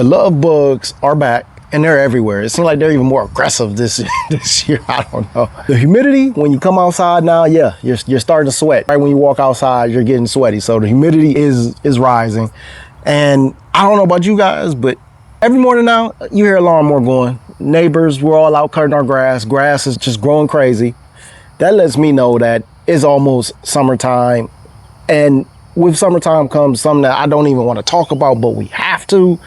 The love bugs are back and they're everywhere. It seems like they're even more aggressive this year. I don't know. The humidity, when you come outside now, yeah, you're starting to sweat. Right when you walk outside, you're getting sweaty. So the humidity is rising. And I don't know about you guys, but every morning now, you hear a lawnmower going. Neighbors, we're all out cutting our grass. Grass is just growing crazy. That lets me know that it's almost summertime. And with summertime comes something that I don't even want to talk about, but we have to: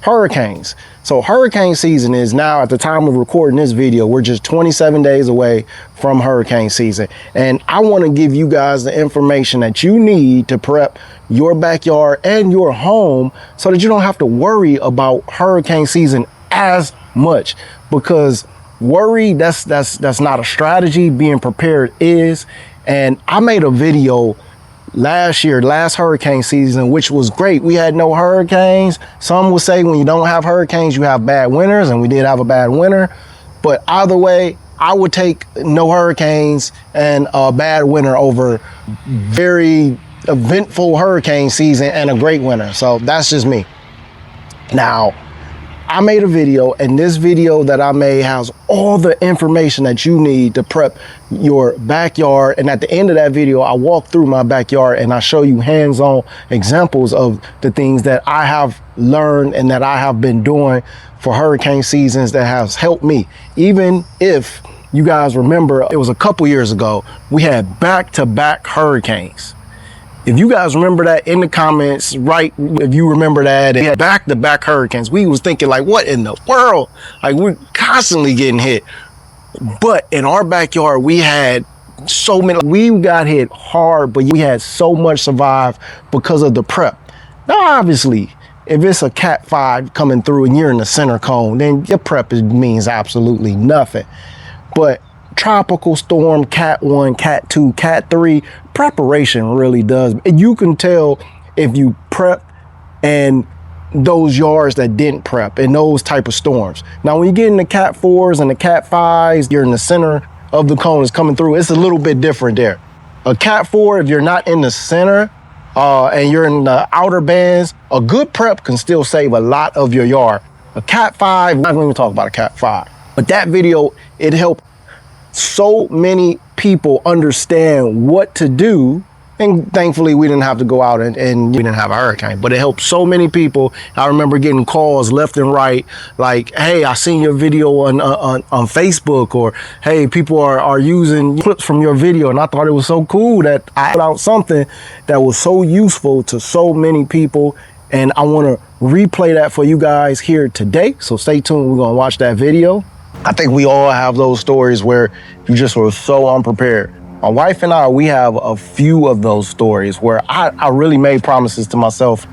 hurricanes. So hurricane season is now, at the time of recording this video, we're just 27 days away from hurricane season. And I want to give you guys the information that you need to prep your backyard and your home so that you don't have to worry about hurricane season as much, because worry, that's not a strategy. Being prepared is. And I made a video last hurricane season, which was great. We had no hurricanes. Some will say when you don't have hurricanes, you have bad winters, and we did have a bad winter. But either way, I would take no hurricanes and a bad winter over very eventful hurricane season and a great winter. So that's just me. Now, I made a video, and this video that I made has all the information that you need to prep your backyard. And at the end of that video, I walk through my backyard and I show you hands-on examples of the things that I have learned and that I have been doing for hurricane seasons that has helped me. Even if you guys remember, it was a couple years ago, we had back-to-back hurricanes. If you guys remember that, in the comments, right? If you remember that, we had back-to-back hurricanes. We was thinking like, what in the world? Like, we're constantly getting hit. But in our backyard, we had so many. We got hit hard, but we had so much survive because of the prep. Now, obviously, if it's a Cat 5 coming through and you're in the center cone, then your prep means absolutely nothing. But tropical storm, Cat 1, Cat 2, Cat 3, preparation really does. And you can tell if you prep and those yards that didn't prep and those type of storms. Now, when you get in the Cat 4s and the Cat 5s, you're in the center of the cone is coming through. It's a little bit different there. A Cat 4, if you're not in the center and you're in the outer bands, a good prep can still save a lot of your yard. A Cat 5, I'm not going to talk about a Cat 5, but that video, it helped so many people understand what to do. And thankfully we didn't have to go out and we didn't have a hurricane, but it helped so many people. I remember getting calls left and right, like, hey, I seen your video on Facebook, or hey, people are using clips from your video. And I thought it was so cool that I put out something that was so useful to so many people. And I want to replay that for you guys here today. So stay tuned. We're going to watch that video. I think we all have those stories where you just were so unprepared. My wife and I, we have a few of those stories where I really made promises to myself.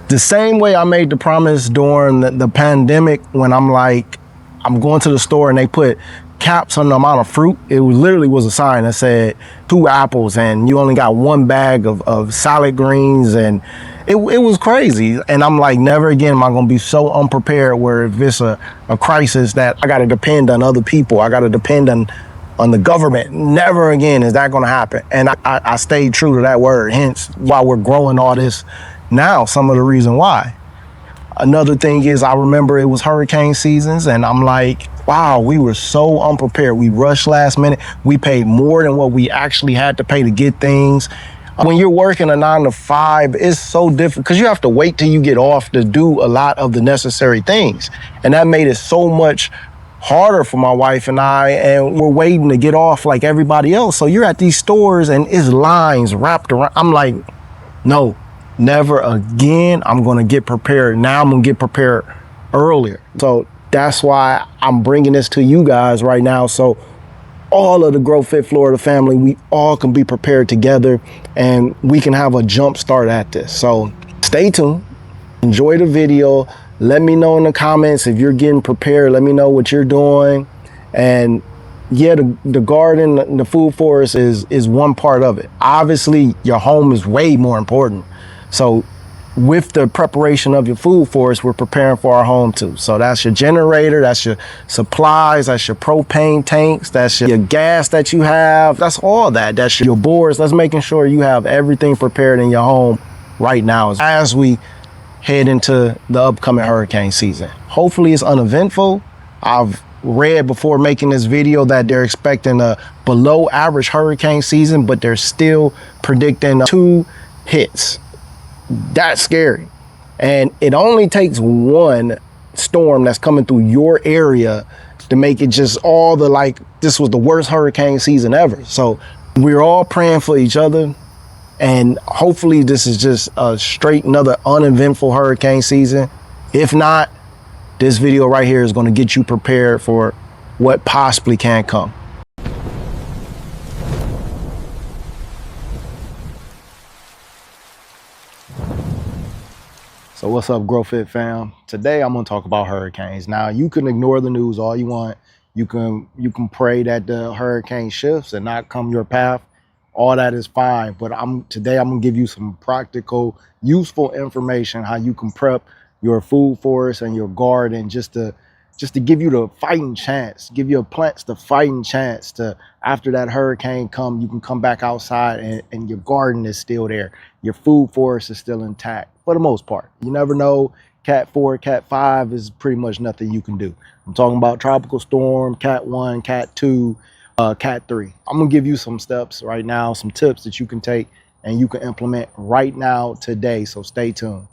The same way I made the promise during the pandemic, when I'm like, I'm going to the store and they put caps on the amount of fruit. It literally was a sign that said 2 apples and you only got 1 bag of salad greens, and it was crazy. And I'm like, never again am I gonna be so unprepared where if it's a crisis that I gotta depend on other people, I gotta depend on the government. Never again is that gonna happen. And I stayed true to that word, hence why we're growing all this now, some of the reason why. Another thing is, I remember it was hurricane seasons and I'm like, wow, we were so unprepared. We rushed last minute. We paid more than what we actually had to pay to get things. When you're working a 9 to 5, it's so different because you have to wait till you get off to do a lot of the necessary things. And that made it so much harder for my wife and I, and we're waiting to get off like everybody else. So you're at these stores and it's lines wrapped around. I'm like, no, never again. I'm going to get prepared. Now I'm going to get prepared earlier. So that's why I'm bringing this to you guys right now. So all of the GrowFit Florida family, we all can be prepared together and we can have a jump start at this. So stay tuned, enjoy the video. Let me know in the comments if you're getting prepared. Let me know what you're doing. And yeah, the garden, the food forest is one part of it. Obviously, your home is way more important. So with the preparation of your food forest, we're preparing for our home too. So that's your generator, that's your supplies, that's your propane tanks, that's your gas that you have, that's all that. That's your boards. That's making sure you have everything prepared in your home right now. As we head into the upcoming hurricane season. Hopefully it's uneventful. I've read before making this video that they're expecting a below average hurricane season, but they're still predicting 2 hits. That's scary. And it only takes one storm that's coming through your area to make it just all the, like, this was the worst hurricane season ever. So we're all praying for each other. And hopefully this is just a straight another uneventful hurricane season. If not, this video right here is going to get you prepared for what possibly can come. So what's up, GrowFit fam? Today I'm going to talk about hurricanes. Now, you can ignore the news all you want. You can pray that the hurricane shifts and not come your path. All that is fine, but today I'm gonna give you some practical, useful information how you can prep your food forest and your garden just to give you the fighting chance, give your plants the fighting chance to, after that hurricane come, you can come back outside and your garden is still there. Your food forest is still intact for the most part. You never know. Cat 4, Cat 5 is pretty much nothing you can do. I'm talking about tropical storm, Cat 1, Cat 2, Cat 3. I'm gonna give you some steps right now, some tips that you can take and you can implement right now today, so stay tuned.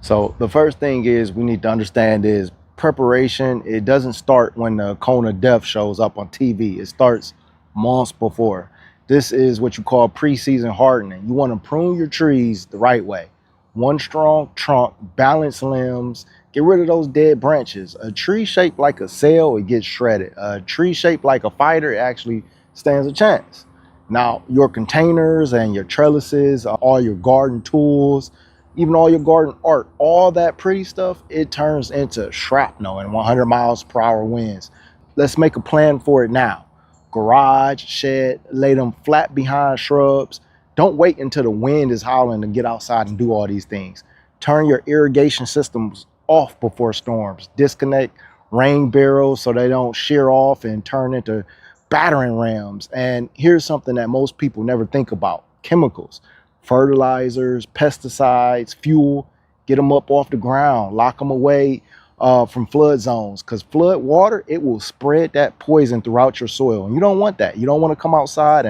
So the first thing is we need to understand is preparation. It doesn't start when the cone of death shows up on TV. It starts months before. This is what you call pre-season hardening. You want to prune your trees the right way. One strong trunk, balanced limbs, get rid of those dead branches. A tree shaped like a sail, it gets shredded. A tree shaped like a fighter, it actually stands a chance. Now, your containers and your trellises, all your garden tools, even all your garden art, all that pretty stuff, it turns into shrapnel and 100 miles per hour winds. Let's make a plan for it now. Garage, shed, lay them flat behind shrubs. Don't wait until the wind is howling to get outside and do all these things. Turn your irrigation systems off before storms. Disconnect rain barrels so they don't shear off and turn into battering rams. And here's something that most people never think about: chemicals, fertilizers, pesticides, fuel. Get them up off the ground, lock them away from flood zones, because flood water, it will spread that poison throughout your soil, and you don't want that. You don't want to come outside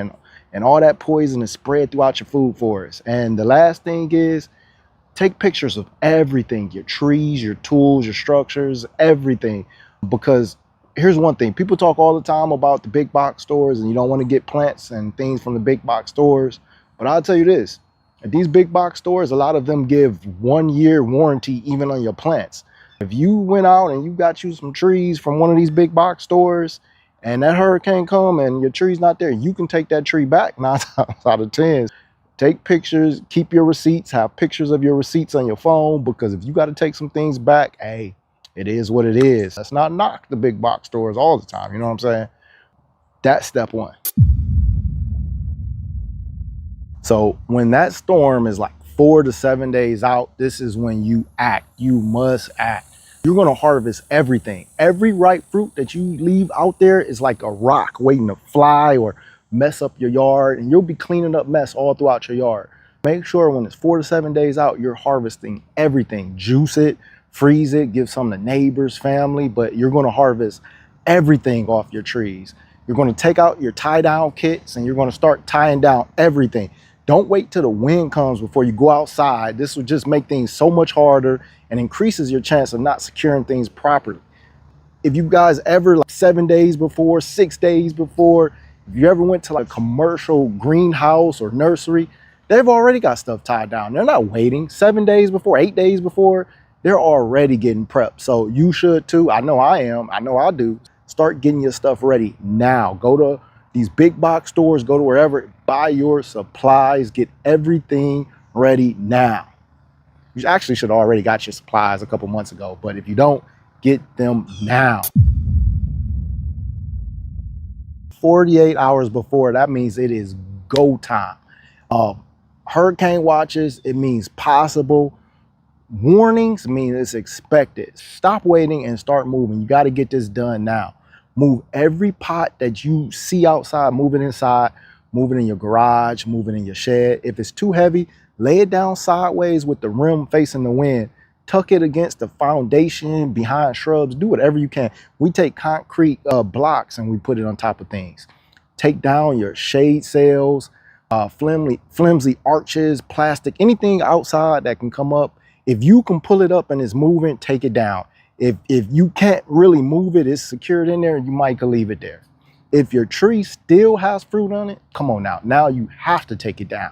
and all that poison is spread throughout your food forest. And the last thing is, take pictures of everything, your trees, your tools, your structures, everything. Because here's one thing, people talk all the time about the big box stores and you don't want to get plants and things from the big box stores. But I'll tell you this, at these big box stores, a lot of them give 1-year warranty even on your plants. If you went out and you got you some trees from one of these big box stores and that hurricane come and your tree's not there, you can take that tree back 9 times out of 10. Take pictures, keep your receipts, have pictures of your receipts on your phone, because if you got to take some things back, hey, it is what it is. Let's not knock the big box stores all the time, you know what I'm saying? That's step 1. So when that storm is like 4 to 7 days out, this is when you act. You must act. You're going to harvest everything. Every ripe fruit that you leave out there is like a rock waiting to fly or mess up your yard, and you'll be cleaning up mess all throughout your yard. Make sure when it's 4 to 7 days out, you're harvesting everything. Juice it, freeze it, give some to neighbors, family, but you're going to harvest everything off your trees. You're going to take out your tie down kits and you're going to start tying down everything. Don't wait till the wind comes before you go outside. This will just make things so much harder and increases your chance of not securing things properly. If you guys ever, like 7 days before, 6 days before, if you ever went to like a commercial greenhouse or nursery, they've already got stuff tied down. They're not waiting 7 days before, 8 days before. They're already getting prepped. So you should too. I know I am. I know I do. Start getting your stuff ready now. Go to these big box stores, go to wherever, buy your supplies, get everything ready now. You actually should have already got your supplies a couple months ago, but if you don't, get them now. 48 hours before, that means it is go time. Hurricane watches, it means possible. Warnings mean it's expected. Stop waiting and start moving. You got to get this done now. Move every pot that you see outside, move it inside, move it in your garage, move it in your shed. If it's too heavy, Lay it down sideways with the rim facing the wind. Tuck it against the foundation, behind shrubs, do whatever you can. We take concrete blocks and we put it on top of things. Take down your shade sails, flimsy arches, plastic, anything outside that can come up. If you can pull it up and it's moving, take it down. If you can't really move it, it's secured in there, you might can leave it there. If your tree still has fruit on it, come on now you have to take it down.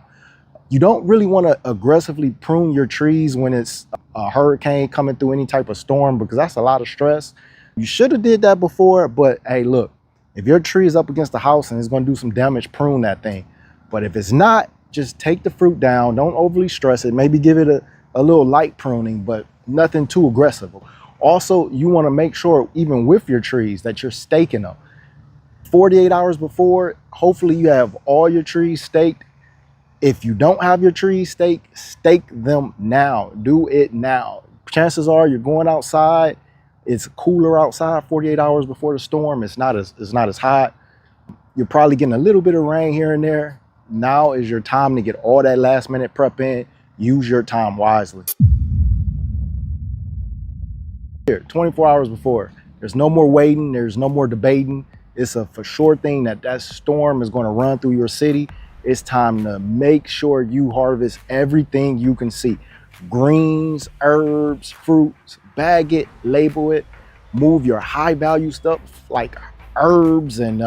You don't really want to aggressively prune your trees when it's a hurricane coming through, any type of storm, because that's a lot of stress. You should have did that before, but hey, look, if your tree is up against the house and it's going to do some damage, prune that thing. But if it's not, just take the fruit down. Don't overly stress it. Maybe give it a little light pruning, but nothing too aggressive. Also, you want to make sure, even with your trees, that you're staking them. 48 hours before, hopefully you have all your trees staked. If you don't have your trees staked, stake them now. Do it now. Chances are you're going outside. It's cooler outside 48 hours before the storm. It's not as hot. You're probably getting a little bit of rain here and there. Now is your time to get all that last minute prep in. Use your time wisely. Here, 24 hours before. There's no more waiting. There's no more debating. It's a for sure thing that storm is going to run through your city. It's time to make sure you harvest everything you can see. Greens, herbs, fruits, bag it, label it, move your high value stuff like herbs and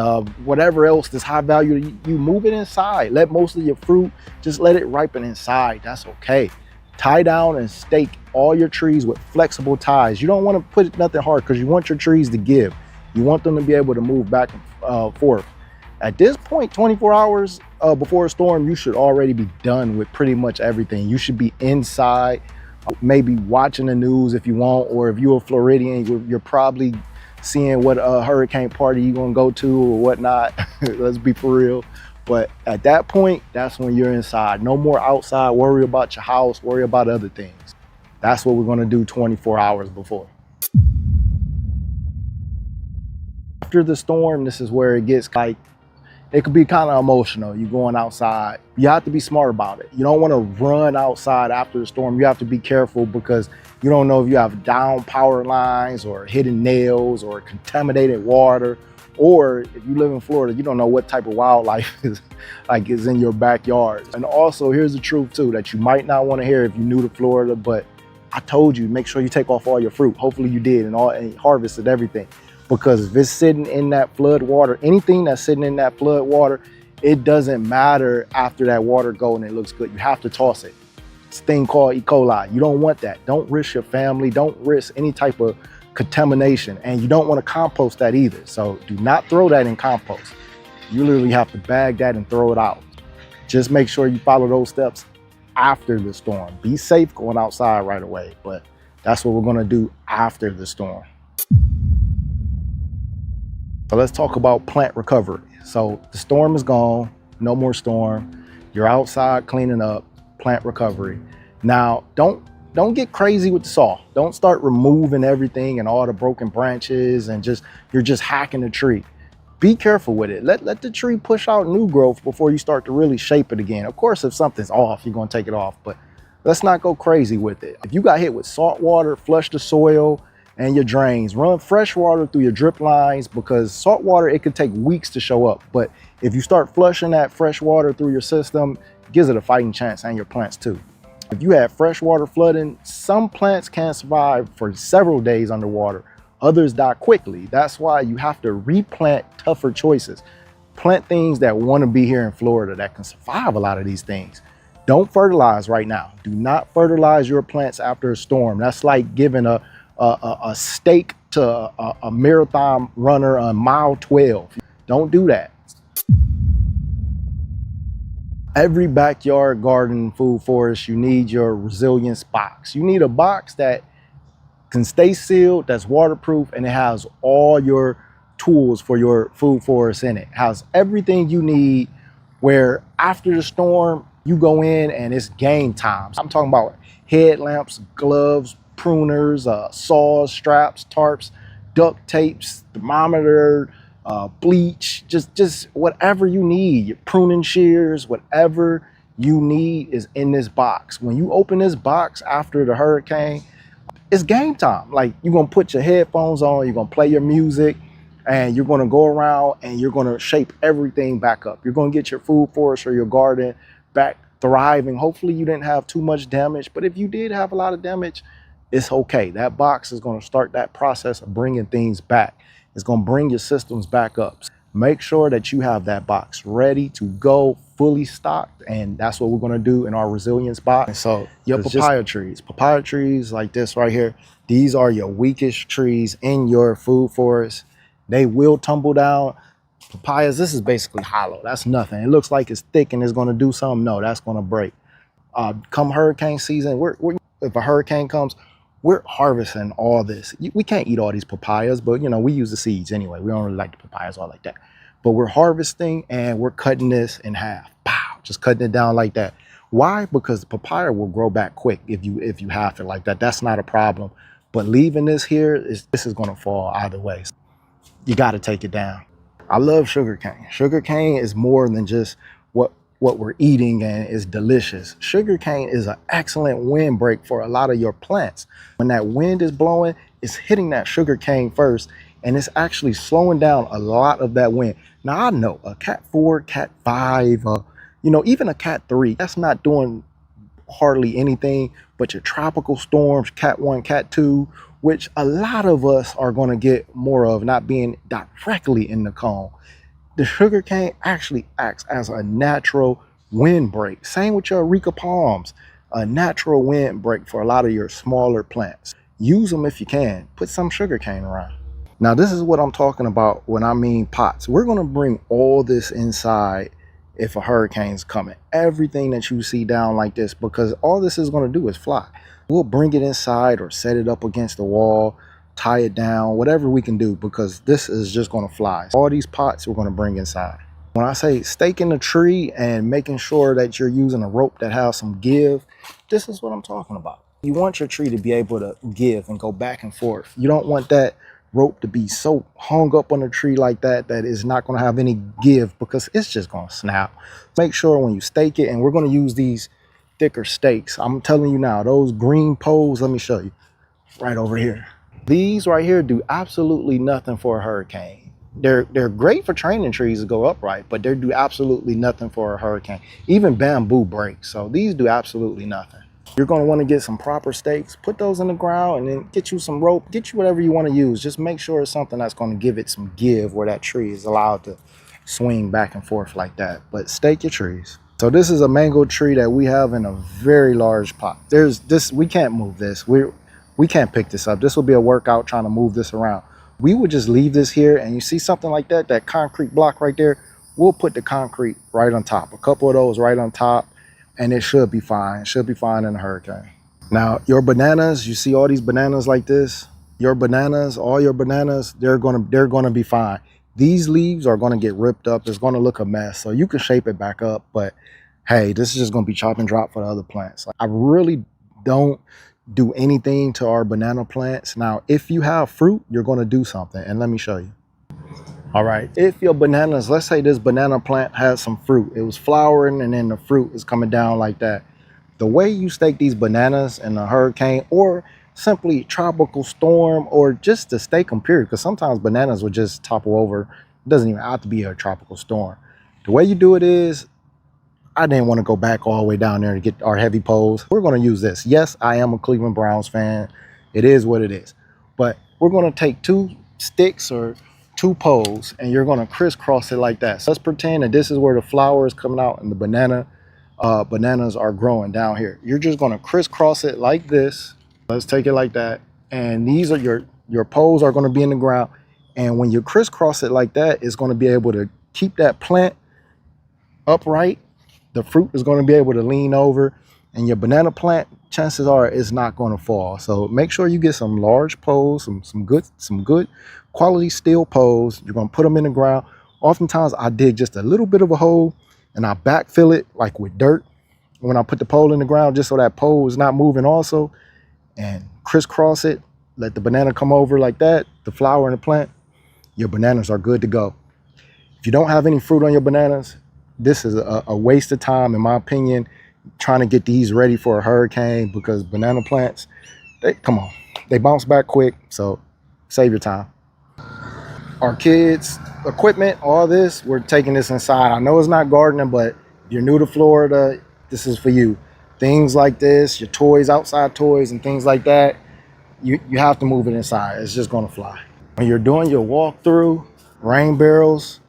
whatever else that's high value, you move it inside. Let most of your fruit, just let it ripen inside. That's okay. Tie down and stake all your trees with flexible ties. You don't want to put nothing hard because you want your trees to give. You want them to be able to move back and forth. At this point, 24 hours before a storm, you should already be done with pretty much everything. You should be inside, maybe watching the news if you want, or if you're a Floridian, you're probably seeing what hurricane party you're gonna go to or whatnot. Let's be for real. But at that point, that's when you're inside. No more outside, worry about your house, worry about other things. That's what we're gonna do 24 hours before. After the storm, this is where it gets like, it could be kind of emotional. You're going outside. You have to be smart about it. You don't want to run outside after the storm. You have to be careful because you don't know if you have down power lines or hidden nails or contaminated water. Or if you live in Florida, you don't know what type of wildlife is in your backyard. And also, here's the truth too, that you might not want to hear if you're new to Florida, but I told you, make sure you take off all your fruit. Hopefully you did and harvested everything. Because if it's sitting in that flood water, anything that's sitting in that flood water, it doesn't matter after that water go and it looks good. You have to toss it. It's a thing called E. coli. You don't want that. Don't risk your family. Don't risk any type of contamination. And you don't want to compost that either. So do not throw that in compost. You literally have to bag that and throw it out. Just make sure you follow those steps after the storm. Be safe going outside right away, but that's what we're going to do after the storm. So let's talk about plant recovery. So the storm is gone, no more storm. You're outside cleaning up, plant recovery. Now, don't get crazy with the saw. Don't start removing everything and all the broken branches and you're just hacking the tree. Be careful with it. Let the tree push out new growth before you start to really shape it again. Of course, if something's off, you're gonna take it off, but let's not go crazy with it. If you got hit with salt water, flush the soil and your drains. Run fresh water through your drip lines because salt water, it could take weeks to show up. But if you start flushing that fresh water through your system, it gives it a fighting chance, and your plants too. If you have freshwater flooding, some plants can survive for several days underwater. Others die quickly. That's why you have to replant tougher choices. Plant things that want to be here in Florida that can survive a lot of these things. Don't fertilize right now. Do not fertilize your plants after a storm. That's like giving a steak to a marathon runner on mile 12. Don't do that. Every backyard garden food forest, you need your resilience box. You need a box that can stay sealed, that's waterproof, and it has all your tools for your food forest in it. It has everything you need, where after the storm, you go in and it's game time. I'm talking about headlamps, gloves, pruners, saws, straps, tarps, duct tapes, thermometer, bleach, just whatever you need, your pruning shears, whatever you need is in this box. When you open this box after the hurricane, it's game time. Like, you're gonna put your headphones on, you're gonna play your music, and you're gonna go around and you're gonna shape everything back up. You're gonna get your food forest or your garden back thriving. Hopefully you didn't have too much damage, but if you did have a lot of damage, it's okay. That box is gonna start that process of bringing things back. It's gonna bring your systems back up. Make sure that you have that box ready to go, fully stocked, and that's what we're gonna do in our resilience box. So your papaya trees like this right here, these are your weakest trees in your food forest. They will tumble down. Papayas, this is basically hollow. That's nothing. It looks like it's thick and it's gonna do something. No, that's gonna break. Come hurricane season, if a hurricane comes, we're harvesting all this. We can't eat all these papayas, but you know, we use the seeds anyway. We don't really like the papayas all like that. But we're harvesting and we're cutting this in half. Pow, just cutting it down like that. Why? Because the papaya will grow back quick if you half it like that. That's not a problem. But leaving this here, this is gonna fall either way. You gotta take it down. I love sugarcane. Sugarcane is more than just what we're eating, and it's delicious. Sugarcane is an excellent windbreak for a lot of your plants. When that wind is blowing, it's hitting that sugarcane first, and it's actually slowing down a lot of that wind. Now I know a Cat 4, Cat 5, you know, even a Cat 3, that's not doing hardly anything, but your tropical storms, Cat 1, Cat 2, which a lot of us are gonna get more of, not being directly in the cone. The sugarcane actually acts as a natural windbreak. Same with your Areca palms, a natural windbreak for a lot of your smaller plants. Use them if you can. Put some sugarcane around. Now, this is what I'm talking about when I mean pots. We're gonna bring all this inside if a hurricane's coming. Everything that you see down like this, because all this is gonna do is fly. We'll bring it inside or set it up against the wall, tie it down, whatever we can do, because this is just going to fly. All these pots we're going to bring inside. When I say staking the tree and making sure that you're using a rope that has some give, this is what I'm talking about. You want your tree to be able to give and go back and forth. You don't want that rope to be so hung up on the tree like that is not going to have any give, because it's just going to snap. Make sure when you stake it, and we're going to use these thicker stakes. I'm telling you now, those green poles, let me show you right over here. These right here do absolutely nothing for a hurricane. They're great for training trees to go upright, but they do absolutely nothing for a hurricane. Even bamboo breaks, so these do absolutely nothing. You're going to want to get some proper stakes, put those in the ground, and then get you some rope, get you whatever you want to use. Just make sure it's something that's going to give it some give, where that tree is allowed to swing back and forth like that. But stake your trees. So this is a mango tree that we have in a very large pot. There's this, we can't move this. We can't pick this up. This will be a workout trying to move this around. We would just leave this here, and you see something like that concrete block right there, we'll put the concrete right on top, a couple of those right on top, and it should be fine. It should be fine in a hurricane. Now, your bananas, you see all these bananas like this, your bananas, all your bananas, they're gonna be fine. These leaves are gonna get ripped up. It's gonna look a mess. So you can shape it back up, but hey, this is just gonna be chop and drop for the other plants. I really don't do anything to our banana plants. Now, if you have fruit, you're going to do something, and let me show you. All right, if your bananas, let's say this banana plant has some fruit, it was flowering and then the fruit is coming down like that. The way you stake these bananas in a hurricane, or simply tropical storm, or just to stake them period, because sometimes bananas would just topple over. It doesn't even have to be a tropical storm. The way you do it is, I didn't want to go back all the way down there to get our heavy poles. We're going to use this. Yes, I am a Cleveland Browns fan. It is what it is. But we're going to take 2 sticks or 2 poles, and you're going to crisscross it like that. So let's pretend that this is where the flower is coming out and the bananas are growing down here. You're just going to crisscross it like this. Let's take it like that. And these are your poles are going to be in the ground. And when you crisscross it like that, it's going to be able to keep that plant upright. The fruit is going to be able to lean over, and your banana plant, chances are, is not going to fall. So make sure you get some large poles, some good quality steel poles. You're going to put them in the ground. Oftentimes I dig just a little bit of a hole and I backfill it like with dirt when I put the pole in the ground, just so that pole is not moving also, and crisscross it. Let the banana come over like that, the flower and the plant. Your bananas are good to go. If you don't have any fruit on your bananas, This is a waste of time, in my opinion, trying to get these ready for a hurricane, because banana plants, come on, they bounce back quick. So save your time. Our kids' equipment, all this, we're taking this inside. I know it's not gardening, but if you're new to Florida, this is for you. Things like this, your toys, outside toys and things like that, you have to move it inside. It's just gonna fly. When you're doing your walkthrough, rain barrels,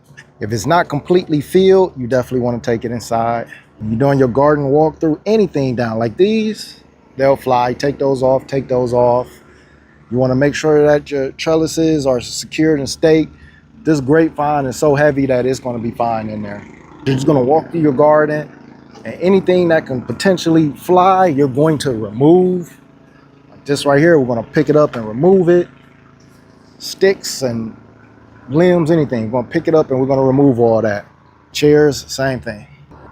if it's not completely filled, you definitely want to take it inside. When you're doing your garden walkthrough, anything down like these, they'll fly. Take those off, take those off. You want to make sure that your trellises are secured and staked. This grapevine is so heavy that it's going to be fine in there. You're just going to walk through your garden, and anything that can potentially fly, you're going to remove. Like this right here, we're going to pick it up and remove it. Sticks and limbs, anything, we're going to pick it up and we're going to remove all that. Chairs, same thing.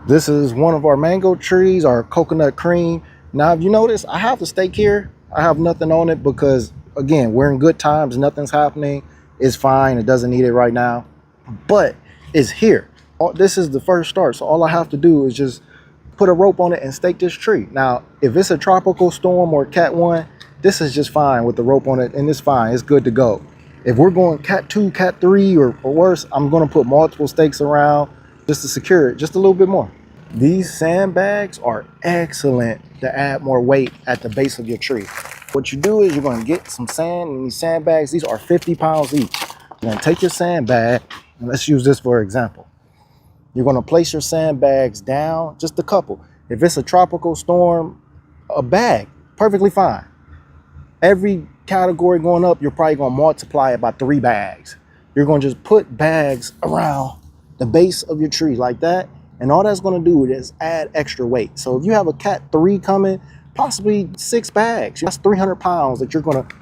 This is one of our mango trees, our coconut cream. Now, if you notice, I have the stake here. I have nothing on it because, again, we're in good times. Nothing's happening. It's fine. It doesn't need it right now. But it's here. This is the first start. So all I have to do is just put a rope on it and stake this tree. Now, if it's a tropical storm or Cat 1, this is just fine with the rope on it, and it's fine. It's good to go. If we're going Cat 2, Cat 3, or worse, I'm going to put multiple stakes around just to secure it just a little bit more. These sandbags are excellent to add more weight at the base of your tree. What you do is you're going to get some sand in these sandbags. These are 50 pounds each. You're going to take your sandbag, and let's use this for example. You're going to place your sandbags down, just a couple. If it's a tropical storm, a bag, perfectly fine. Every category going up, you're probably going to multiply it by 3 bags. You're going to just put bags around the base of your tree like that, and all that's going to do is add extra weight. So if you have a Cat 3 coming, possibly 6 bags, that's 300 pounds that you're going to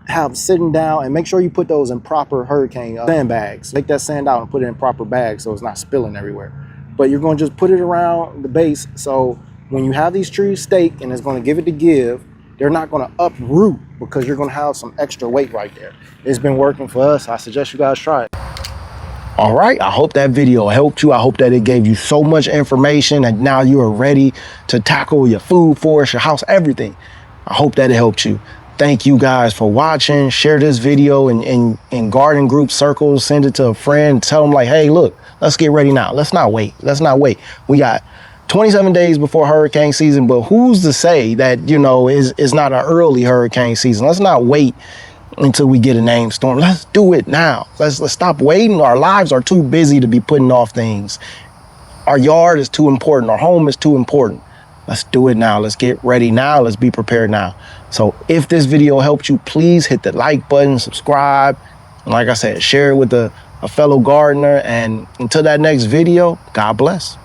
have sitting down, and make sure you put those in proper hurricane sandbags. Take that sand out and put it in proper bags so it's not spilling everywhere. But you're going to just put it around the base, so when you have these trees staked and it's going to give it to give, they're not going to uproot because you're going to have some extra weight right there. It's been working for us. I suggest you guys try it. All right, I hope that video helped you. I hope that it gave you so much information and now you are ready to tackle your food, forest, your house, everything. I hope that it helped you. Thank you guys for watching. Share this video in garden group circles. Send it to a friend. Tell them like, hey, look, let's get ready now. Let's not wait. Let's not wait. We got 27 days before hurricane season, but who's to say that, you know, is not an early hurricane season? Let's not wait until we get a named storm. Let's do it now. Let's stop waiting. Our lives are too busy to be putting off things. Our yard is too important. Our home is too important. Let's do it now. Let's get ready now. Let's be prepared now. So if this video helped you, please hit the like button, subscribe. And like I said, share it with a fellow gardener. And until that next video, God bless.